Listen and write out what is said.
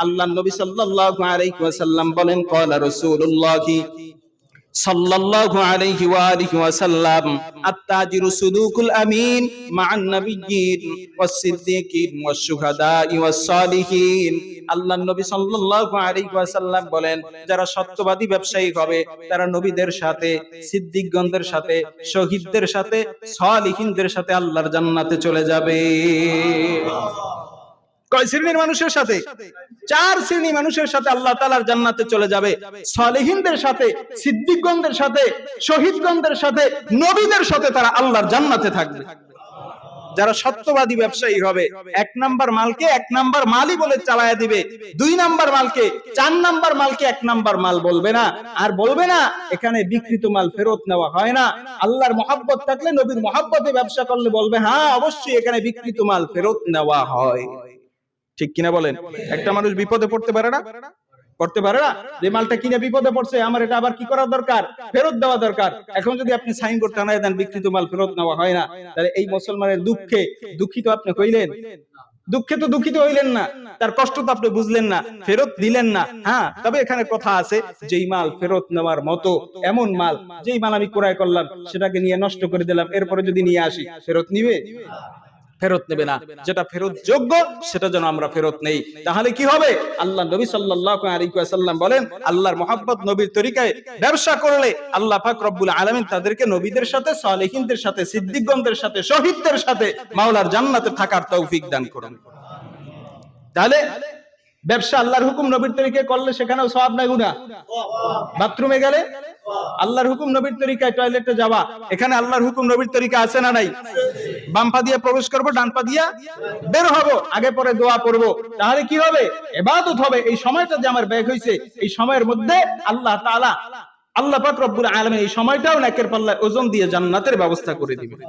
আল্লাহর নবী সাল্লাল্লাহু আলাইহি ওয়াসাল্লাম বলেন, ক্বালা রাসূলুল্লাহি সাল্লাল্লাহু আলাইহি ওয়া আলিহি ওয়াসাল্লাম, আত-তাজিরু সুদুকুল আমিন মা'আন নাবিয়্যিন ওয়াস-সিদ্দীকিন ওয়াশ-শুহাদা'i ওয়াস-সালিহিন। আল্লাহর নবী সাল্লাল্লাহু আলাইহি ওয়াসাল্লাম বলেন, যারা সত্যবাদী ব্যবসায়ী হবে তারা নবীদের সাথে, সিদ্দিকগণদের সাথে, শহীদদের সাথে, সালিহিনদের সাথে আল্লাহর জান্নাতে চলে যাবে। কয় শ্রেণীর মানুষের সাথে? 4 শ্রেণী মানুষের সাথে আল্লাহ তাআলার জান্নাতে চলে যাবে। সালেহিনদের সাথে, সিদ্দিকগণদের সাথে, শহীদগণদের সাথে, নবীদের সাথে তারা আল্লাহর জান্নাতে থাকবে। যারা সত্যবাদী ব্যবসায়ী হবে, 1 নাম্বার মালকে 1 নাম্বার মালই বলে চালায়া দিবে, 2 নাম্বার মালকে 4 নাম্বার মালকে 1 নাম্বার মাল বলবে না। আর বলবে না এখানে বিকৃত মাল ফেরত নেওয়া হয় না। আল্লাহর মহব্বত থাকলে, নবীর মহব্বতে ব্যবসা করলে বলবে হ্যাঁ অবশ্যই এখানে বিকৃত মাল ফেরত নেওয়া হয়। ঠিক কিনা বলেন? একটা মানুষ বিপদে পড়তে পারে না? করতে পারে না? যে মালটা কিনে বিপদে পড়ছে, আমার এটা আবার কি করা দরকার? ফেরত দেওয়া দরকার। এখন যদি আপনি সাইন করতে না দেন বিকৃত মাল ফেরত নেওয়া হয় না, তাহলে এই মুসলমানের দুঃখে দুঃখিত আপনি হইলেন? দুঃখে তো দুঃখিত হইলেন না, তার কষ্ট তো আপনি বুঝলেন না, ফেরত দিলেন না। হ্যাঁ, তবে এখানে কথা আছে, যেই মাল ফেরত নেওয়ার মতো, এমন মাল যেই মাল আমি ক্রয় করলাম সেটাকে নিয়ে নষ্ট করে দিলাম, এরপরে যদি নিয়ে আসি ফেরত নিবে? ফেরত নেবে না। যেটা ফেরত যোগ্য সেটা যেন আমরা ফেরত নেই। তাহলে কি হবে? আল্লাহ নবী সাল্লাল্লাহু আলাইহি ওয়াসাল্লাম বলেন, আল্লাহর মহব্বত, নবীর তরিকায় ব্যবসা করলে আল্লাহ পাক রব্বুল আলামিন তাদেরকে নবীদের সাথে, সালেহিনদের সাথে, সিদ্দিকগণদের সাথে, শহীদদের সাথে মাওলার জান্নাতে থাকার তৌফিক দান করুন। তাহলে ব্যবসা আল্লাহর হুকুম নবীর তরিকায় করলে সেখানেও সওয়াব না গুনাহ? বাথরুমে গেলে আল্লাহর হুকুম নবীর তরিকায়, টয়লেটে যাওয়া, এখানে আল্লাহর হুকুম নবীর তরিকা আছে না নাই? বাম পা দিয়ে প্রবেশ করব, ডান পা দিয়ে বের হব, আগে পরে দোয়া পড়ব, তাহলে কি হবে? ইবাদত হবে। এই সময়টা যে আমার ব্যয় হইছে, এই সময়ের মধ্যে আল্লাহ তাআলা, আল্লাহ পাক রব্বুল আলামিন এই সময়টাও নেকের পাল্লায় ওজন দিয়ে জান্নাতের ব্যবস্থা করে দিবেন।